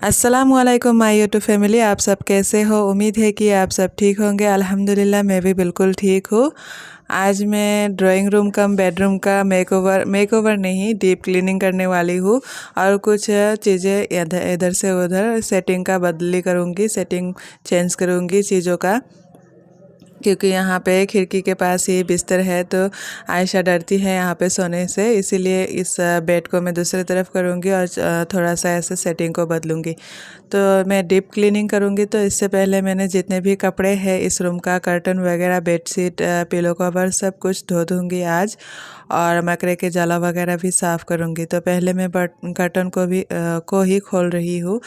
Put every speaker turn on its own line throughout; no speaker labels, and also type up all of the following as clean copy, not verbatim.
अस्सलामुअलैकुम my YouTube family, आप सब कैसे हो। उम्मीद है कि आप सब ठीक होंगे। अल्हम्दुलिल्लाह मैं भी बिल्कुल ठीक हूँ। आज मैं ड्राइंग रूम कम बेडरूम का मेकओवर नहीं डीप क्लीनिंग करने वाली हूँ और कुछ चीज़ें इधर इधर से उधर सेटिंग का बदली करूँगी, सेटिंग चेंज करूँगी चीज़ों का, क्योंकि यहाँ पे खिड़की के पास ही बिस्तर है तो आयशा डरती है यहाँ पे सोने से, इसीलिए इस बेड को मैं दूसरी तरफ करूँगी और थोड़ा सा ऐसे सेटिंग को बदलूँगी। तो मैं डीप क्लीनिंग करूँगी। तो इससे पहले मैंने जितने भी कपड़े हैं इस रूम का, कर्टन वगैरह, बेडशीट, पिलो कवर, सब कुछ धो दूँगी आज, और मकरे के जाला वगैरह भी साफ़ करूँगी। तो पहले मैं कर्टन को ही खोल रही हूँ।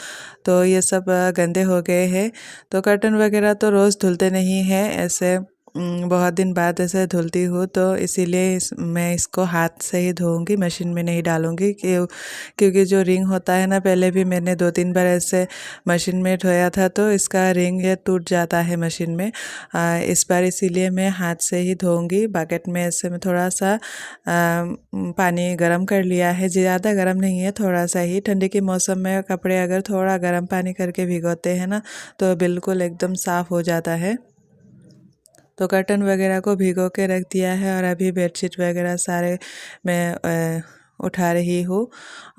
तो ये सब गंदे हो गए हैं। तो कर्टन वगैरह तो रोज़ धुलते नहीं हैं, ऐसे बहुत दिन बाद ऐसे धुलती हूँ, तो इसीलिए मैं इसको हाथ से ही धोऊंगी, मशीन में नहीं डालूंगी। क्योंकि जो रिंग होता है ना, पहले भी मैंने 2-3 बार ऐसे मशीन में धोया था तो इसका रिंग ये टूट जाता है मशीन में। इस बार इसीलिए मैं हाथ से ही धोऊंगी। बकेट में ऐसे में थोड़ा सा पानी गर्म कर लिया है, ज़्यादा गर्म नहीं है, थोड़ा सा ही। ठंडी के मौसम में कपड़े अगर थोड़ा गर्म पानी करके भिगोते हैं ना तो बिल्कुल एकदम साफ़ हो जाता है। तो कर्टन वगैरह को भिगो के रख दिया है और अभी बेडशीट वगैरह सारे मैं उठा रही हूँ,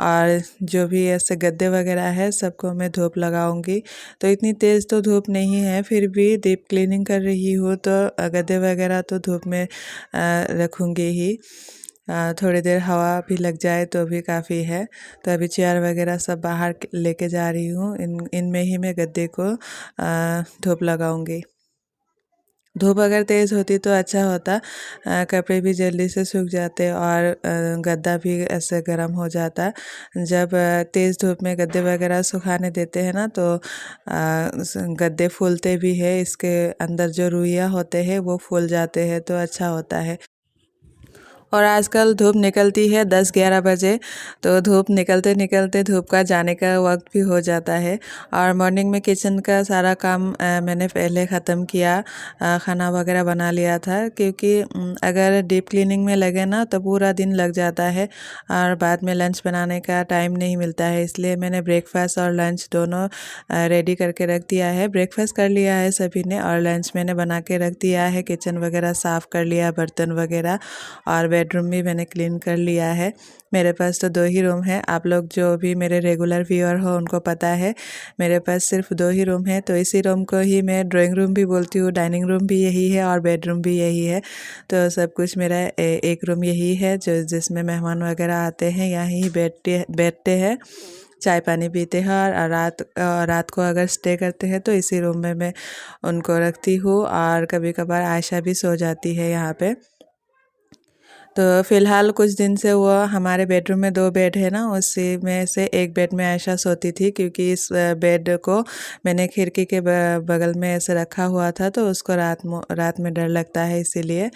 और जो भी ऐसे गद्दे वगैरह है सबको मैं धूप लगाऊंगी। तो इतनी तेज़ तो धूप नहीं है, फिर भी डीप क्लीनिंग कर रही हूँ तो गद्दे वगैरह तो धूप में रखूँगी ही। थोड़ी देर हवा भी लग जाए तो भी काफ़ी है। तो अभी चेयर वगैरह सब बाहर लेके जा रही हूँ, इनमें ही मैं गद्दे को धूप लगाऊंगी। धूप अगर तेज़ होती तो अच्छा होता, कपड़े भी जल्दी से सूख जाते और गद्दा भी ऐसे गर्म हो जाता। जब तेज़ धूप में गद्दे वगैरह सुखाने देते हैं ना तो गद्दे फूलते भी है, इसके अंदर जो रुइयाँ होते हैं वो फूल जाते हैं, तो अच्छा होता है। और आजकल धूप निकलती है 10-11 बजे, तो धूप निकलते निकलते धूप का जाने का वक्त भी हो जाता है। और मॉर्निंग में किचन का सारा काम मैंने पहले ख़त्म किया, खाना वगैरह बना लिया था, क्योंकि अगर डीप क्लीनिंग में लगे ना तो पूरा दिन लग जाता है और बाद में लंच बनाने का टाइम नहीं मिलता है। इसलिए मैंने ब्रेकफास्ट और लंच दोनों रेडी करके रख दिया है। ब्रेकफास्ट कर लिया है सभी ने और लंच मैंने बना के रख दिया है। किचन वगैरह साफ़ कर लिया, बर्तन वगैरह, और बेडरूम भी मैंने क्लीन कर लिया है। मेरे पास तो 2 ही रूम है। आप लोग जो भी मेरे रेगुलर व्यूअर हो उनको पता है मेरे पास सिर्फ 2 ही रूम है। तो इसी रूम को ही मैं ड्राइंग रूम भी बोलती हूँ, डाइनिंग रूम भी यही है और बेडरूम भी यही है। तो सब कुछ मेरा एक रूम यही है जो जिसमें मेहमान वगैरह आते हैं, यहीं ही बैठते हैं, चाय पानी पीते हैं, और रात को अगर स्टे करते हैं तो इसी रूम में मैं उनको रखती हूँ, और कभी कभार आयशा भी सो जाती है यहाँ पे। तो फ़िलहाल कुछ दिन से वो हमारे बेडरूम में 2 बेड है ना, उसी में से एक बेड में आयशा सोती थी, क्योंकि इस बेड को मैंने खिड़की के बगल में ऐसे रखा हुआ था, तो उसको रात में डर लगता है, इसीलिए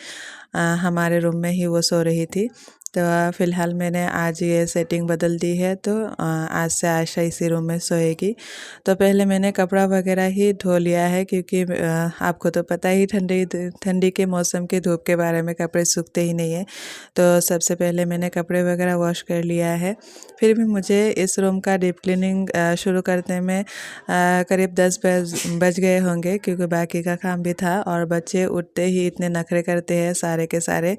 हमारे रूम में ही वो सो रही थी। तो फ़िलहाल मैंने आज ये सेटिंग बदल दी है, तो आज से आयशा इसी रूम में सोएगी। तो पहले मैंने कपड़ा वगैरह ही धो लिया है, क्योंकि आपको तो पता ही ठंडी के मौसम के धूप के बारे में, कपड़े सूखते ही नहीं है। तो सबसे पहले मैंने कपड़े वगैरह वॉश कर लिया है। फिर भी मुझे इस रूम का डीप क्लीनिंग शुरू करने में करीब 10 बज गए होंगे, क्योंकि बाकी का काम भी था, और बच्चे उठते ही इतने नखरे करते हैं सारे के सारे,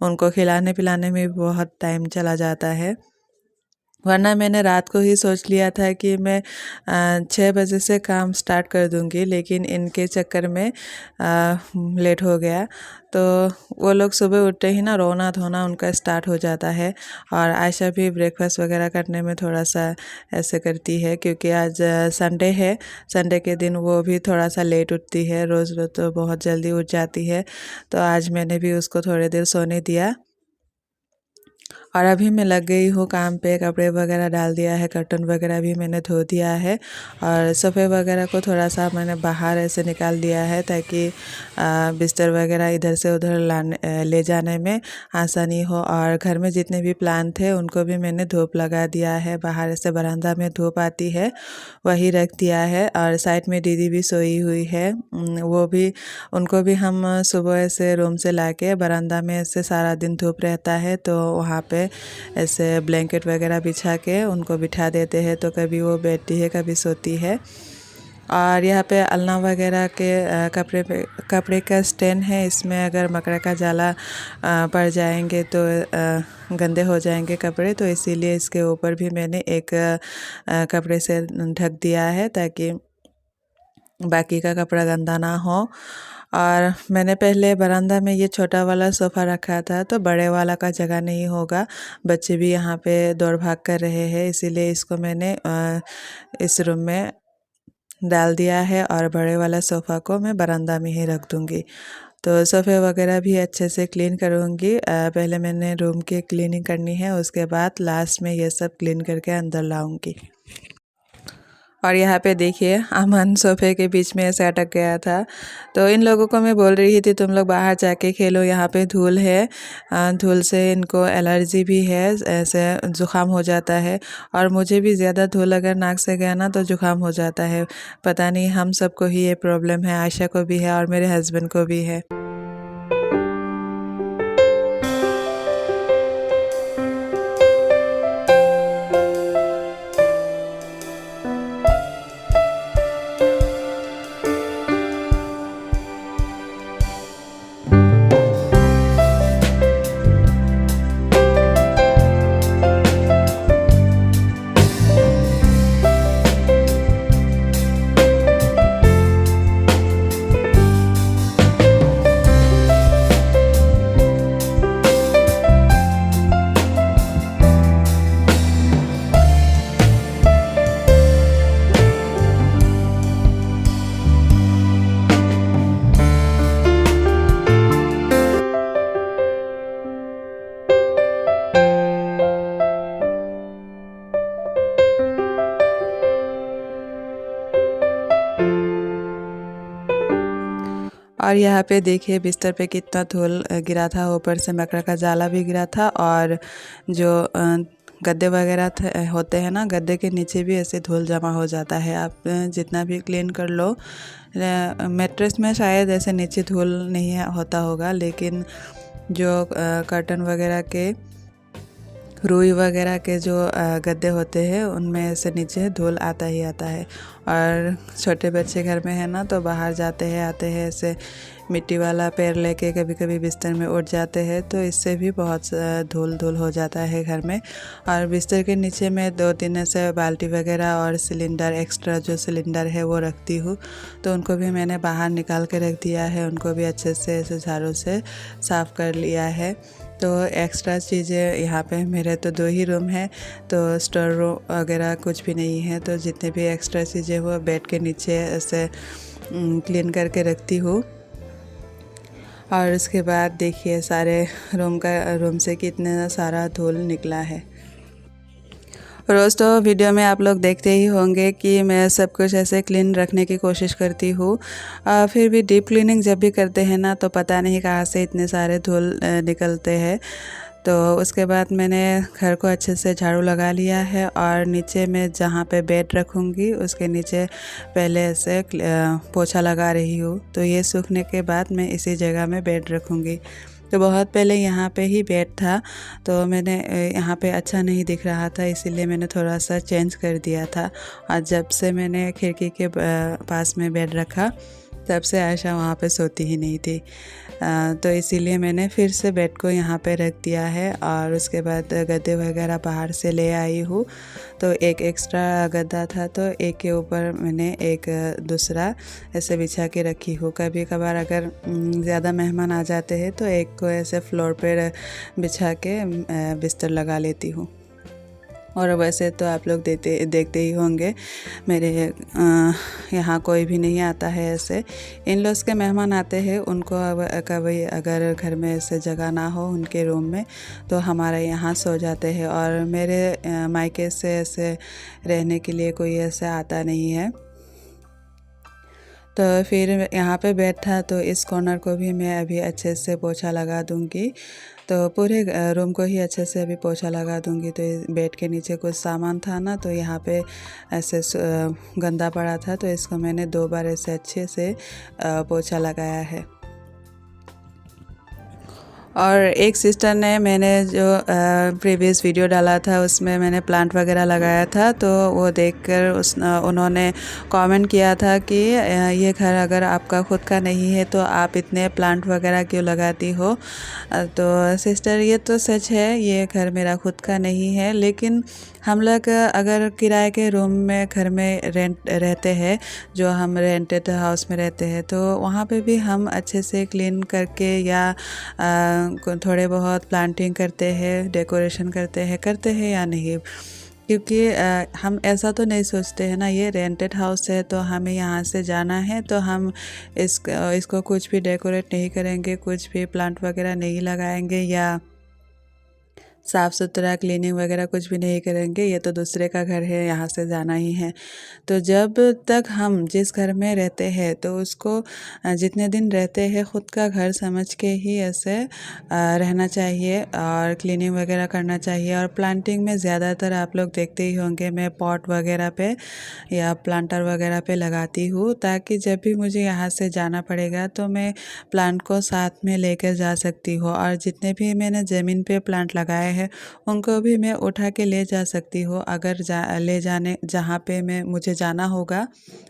उनको खिलाने पिलाने में बहुत टाइम चला जाता है। वरना मैंने रात को ही सोच लिया था कि मैं 6 बजे से काम स्टार्ट कर दूंगी, लेकिन इनके चक्कर में लेट हो गया। तो वो लोग सुबह उठते ही ना रोना धोना उनका स्टार्ट हो जाता है, और आयशा भी ब्रेकफास्ट वगैरह करने में थोड़ा सा ऐसे करती है, क्योंकि आज संडे है। संडे के दिन वो भी थोड़ा सा लेट उठती है, रोज़ रोज़ तो बहुत जल्दी उठ जाती है। तो आज मैंने भी उसको थोड़ी देर सोने दिया, और अभी मैं लग गई हूँ काम पे। कपड़े वगैरह डाल दिया है, कर्टन वगैरह भी मैंने धो दिया है, और सोफ़े वगैरह को थोड़ा सा मैंने बाहर ऐसे निकाल दिया है, ताकि बिस्तर वगैरह इधर से उधर ले जाने में आसानी हो। और घर में जितने भी प्लांट थे उनको भी मैंने धूप लगा दिया है, बाहर ऐसे बरामदा में धूप आती है वही रख दिया है। और साइड में दीदी भी सोई हुई है, वो भी, उनको भी हम सुबह ऐसे रूम से लाके बरामदा में ऐसे सारा दिन धूप रहता है तो वहाँ पे पे ऐसे ब्लैंकेट वगैरह बिछा के उनको बिठा देते हैं, तो कभी वो बैठती है कभी सोती है। और यहाँ पे अलना वगैरह के कपड़े का स्टैंड है। इसमें अगर मकड़ा का जाला पड़ जाएंगे तो गंदे हो जाएंगे कपड़े, तो इसीलिए इसके ऊपर भी मैंने एक कपड़े से ढक दिया है ताकि बाकी का कपड़ा गंदा ना हो। और मैंने पहले बरामदा में ये छोटा वाला सोफ़ा रखा था, तो बड़े वाला का जगह नहीं होगा, बच्चे भी यहाँ पे दौड़ भाग कर रहे हैं, इसीलिए इसको मैंने इस रूम में डाल दिया है और बड़े वाला सोफ़ा को मैं बरामदा में ही रख दूँगी। तो सोफ़े वगैरह भी अच्छे से क्लीन करूँगी। पहले मैंने रूम की क्लीनिंग करनी है, उसके बाद लास्ट में ये सब क्लीन करके अंदर लाऊँगी। और यहाँ पे देखिए अमन सोफ़े के बीच में ऐसे अटक गया था, तो इन लोगों को मैं बोल रही थी तुम लोग बाहर जाके खेलो, यहाँ पे धूल है, धूल से इनको एलर्जी भी है, ऐसे ज़ुकाम हो जाता है। और मुझे भी ज़्यादा धूल अगर नाक से गया ना तो ज़ुकाम हो जाता है। पता नहीं हम सबको ही ये प्रॉब्लम है, आयशा को भी है और मेरे हस्बैंड को भी है। और यहाँ पे देखिए बिस्तर पे कितना धूल गिरा था, ऊपर से मकड़ा का जाला भी गिरा था। और जो गद्दे वगैरह होते हैं ना, गद्दे के नीचे भी ऐसे धूल जमा हो जाता है। आप जितना भी क्लीन कर लो, मैट्रेस में शायद ऐसे नीचे धूल नहीं होता होगा, लेकिन जो कर्टन वगैरह के, रुई वगैरह के जो गद्दे होते हैं उनमें ऐसे नीचे धूल आता ही आता है। और छोटे बच्चे घर में है ना, तो बाहर जाते हैं आते हैं ऐसे मिट्टी वाला पैर लेके कभी कभी बिस्तर में उठ जाते हैं, तो इससे भी बहुत धूल हो जाता है घर में। और बिस्तर के नीचे में 2-3 ऐसे बाल्टी वगैरह और सिलेंडर, एक्स्ट्रा जो सिलेंडर है वो रखती हूँ, तो उनको भी मैंने बाहर निकाल के रख दिया है। उनको भी अच्छे से ऐसे झाड़ू से साफ़ कर लिया है। तो एक्स्ट्रा चीज़ें यहाँ पे मेरे तो 2 ही रूम है, तो स्टोर रूम वगैरह कुछ भी नहीं है, तो जितने भी एक्स्ट्रा चीज़ें वो बेड के नीचे ऐसे क्लीन करके रखती हूँ। और उसके बाद देखिए सारे रूम से कितना सारा धूल निकला है। रोज़ तो वीडियो में आप लोग देखते ही होंगे कि मैं सब कुछ ऐसे क्लीन रखने की कोशिश करती हूँ। फिर भी डीप क्लीनिंग जब भी करते हैं ना, तो पता नहीं कहाँ से इतने सारे धूल निकलते हैं। तो उसके बाद मैंने घर को अच्छे से झाड़ू लगा लिया है, और नीचे में जहाँ पे बेड रखूँगी उसके नीचे पहले ऐसे पोछा लगा रही हूँ। तो ये सूखने के बाद मैं इसी जगह में बेड रखूँगी। तो बहुत पहले यहाँ पे ही बेड था, तो मैंने यहाँ पे अच्छा नहीं दिख रहा था, इसीलिए मैंने थोड़ा सा चेंज कर दिया था। और जब से मैंने खिड़की के पास में बेड रखा, तब से आयशा वहाँ पे सोती ही नहीं थी। तो इसीलिए मैंने फिर से बेड को यहाँ पे रख दिया है। और उसके बाद गद्दे वगैरह बाहर से ले आई हूँ, तो एक एक्स्ट्रा गद्दा था, तो एक के ऊपर मैंने एक दूसरा ऐसे बिछा के रखी हूँ। कभी कभार अगर ज़्यादा मेहमान आ जाते हैं तो एक को ऐसे फ्लोर पर बिछा के बिस्तर लगा लेती हूँ। और वैसे तो आप लोग देखते ही होंगे मेरे यहाँ कोई भी नहीं आता है ऐसे। इन लॉज के मेहमान आते हैं, उनको कभी अगर घर में ऐसे जगह ना हो उनके रूम में, तो हमारे यहाँ सो जाते हैं। और मेरे मायके से ऐसे रहने के लिए कोई ऐसे आता नहीं है। तो फिर यहाँ पे बेड था, तो इस कॉर्नर को भी मैं अभी अच्छे से पोछा लगा दूँगी। तो पूरे रूम को ही अच्छे से अभी पोछा लगा दूँगी। तो बेड के नीचे कुछ सामान था ना, तो यहाँ पे ऐसे गंदा पड़ा था, तो इसको मैंने 2 बार ऐसे अच्छे से पोछा लगाया है। और एक सिस्टर ने मैंने जो प्रीवियस वीडियो डाला था उसमें मैंने प्लांट वगैरह लगाया था, तो वो देखकर उन्होंने कमेंट किया था कि ये घर अगर आपका खुद का नहीं है तो आप इतने प्लांट वगैरह क्यों लगाती हो। तो सिस्टर ये तो सच है, ये घर मेरा खुद का नहीं है, लेकिन हम लोग अगर किराए के रूम में घर में रेंट रहते हैं, जो हम रेंटेड हाउस में रहते हैं, तो वहाँ पे भी हम अच्छे से क्लीन करके या थोड़े बहुत प्लांटिंग करते हैं, डेकोरेशन करते हैं या नहीं। क्योंकि हम ऐसा तो नहीं सोचते हैं ना, ये रेंटेड हाउस है तो हमें यहाँ से जाना है तो हम इसको कुछ भी डेकोरेट नहीं करेंगे, कुछ भी प्लांट वगैरह नहीं लगाएंगे या साफ़ सुथरा क्लीनिंग वगैरह कुछ भी नहीं करेंगे, ये तो दूसरे का घर है, यहाँ से जाना ही है। तो जब तक हम जिस घर में रहते हैं तो उसको जितने दिन रहते हैं ख़ुद का घर समझ के ही ऐसे रहना चाहिए और क्लीनिंग वगैरह करना चाहिए। और प्लांटिंग में ज़्यादातर आप लोग देखते ही होंगे मैं पॉट वगैरह पे या प्लांटर वगैरह पे लगाती हूँ, ताकि जब भी मुझे यहाँ से जाना पड़ेगा तो मैं प्लांट को साथ में लेकर जा सकती हूँ। और जितने भी मैंने ज़मीन पे प्लांट लगाए हैं उनको भी मैं उठा के ले जा सकती हूँ। अगर ले जाने जहाँ पे मैं मुझे जाना होगा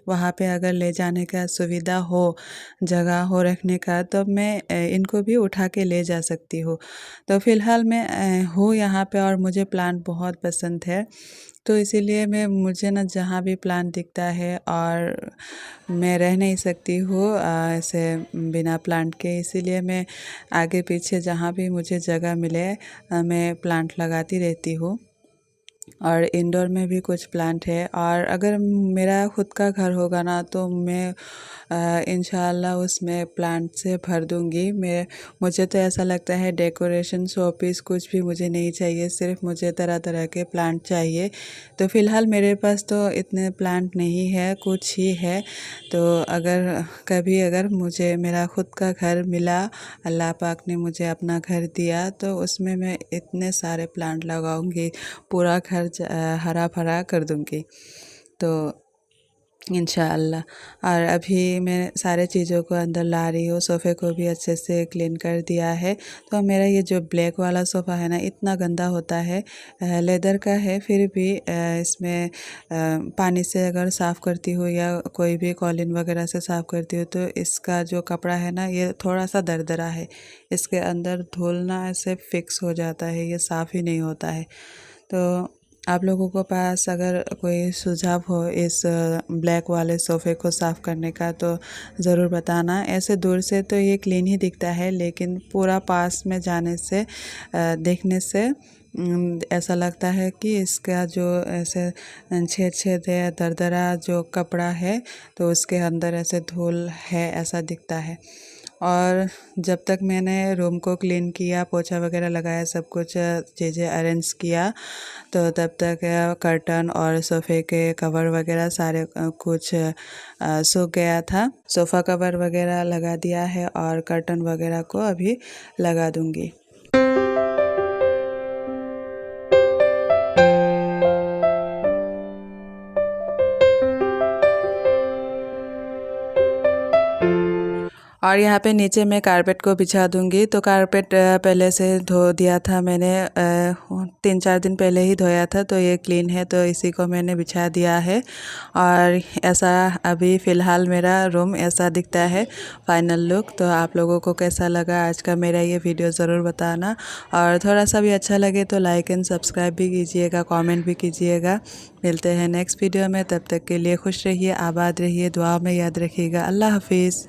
वहाँ पे अगर ले जाने का सुविधा हो, जगह हो रखने का, तब मैं इनको भी उठा के ले जा सकती हूँ। तो फ़िलहाल मैं हूँ यहाँ पे और मुझे प्लांट बहुत पसंद है, तो इसीलिए मुझे ना जहाँ भी प्लांट दिखता है और मैं रह नहीं सकती हूँ ऐसे बिना प्लांट के, इसीलिए मैं आगे पीछे जहाँ भी मुझे जगह मिले मैं प्लांट लगाती रहती हूँ। और इंडोर में भी कुछ प्लांट है, और अगर मेरा खुद का घर होगा ना तो मैं इंशाल्लाह उसमें प्लांट से भर दूँगी। मुझे तो ऐसा लगता है डेकोरेशन शो पीस कुछ भी मुझे नहीं चाहिए, सिर्फ मुझे तरह तरह के प्लांट चाहिए। तो फ़िलहाल मेरे पास तो इतने प्लांट नहीं है, कुछ ही है। तो अगर मुझे मेरा खुद का घर मिला, अल्लाह पाक ने मुझे अपना घर दिया, तो उसमें मैं इतने सारे प्लांट लगाऊंगी, पूरा घर हरा भरा कर दूंगी तो इंशाअल्लाह। और अभी मैं सारे चीज़ों को अंदर ला रही हूँ, सोफ़े को भी अच्छे से क्लीन कर दिया है। तो मेरा ये जो ब्लैक वाला सोफ़ा है ना, इतना गंदा होता है, लेदर का है फिर भी इसमें पानी से अगर साफ़ करती हूँ या कोई भी कॉलिन वगैरह से साफ़ करती हूँ तो इसका जो कपड़ा है ना ये थोड़ा सा दरदरा है, इसके अंदर धूल ना ऐसे फिक्स हो जाता है, ये साफ़ ही नहीं होता है। तो आप लोगों को पास अगर कोई सुझाव हो इस ब्लैक वाले सोफ़े को साफ़ करने का तो ज़रूर बताना। ऐसे दूर से तो ये क्लीन ही दिखता है, लेकिन पूरा पास में जाने से देखने से ऐसा लगता है कि इसका जो ऐसे छेद है, दरदरा जो कपड़ा है, तो उसके अंदर ऐसे धूल है ऐसा दिखता है। और जब तक मैंने रूम को क्लीन किया, पोछा वगैरह लगाया, सब कुछ चीज़ें अरेंज किया, तो तब तक कर्टन और सोफ़े के कवर वगैरह सारे कुछ सूख गया था। सोफ़ा कवर वगैरह लगा दिया है और कर्टन वगैरह को अभी लगा दूँगी। और यहाँ पे नीचे मैं कारपेट को बिछा दूँगी। तो कारपेट पहले से धो दिया था मैंने, 3-4 दिन पहले ही धोया था, तो ये क्लीन है, तो इसी को मैंने बिछा दिया है। और ऐसा अभी फ़िलहाल मेरा रूम ऐसा दिखता है फाइनल लुक। तो आप लोगों को कैसा लगा आज का मेरा ये वीडियो ज़रूर बताना, और थोड़ा सा भी अच्छा लगे तो लाइक एंड सब्सक्राइब भी कीजिएगा, कमेंट भी कीजिएगा। मिलते हैं नेक्स्ट वीडियो में, तब तक के लिए खुश रहिए, आबाद रहिए, दुआ में याद रखिएगा। अल्लाह हाफिज़।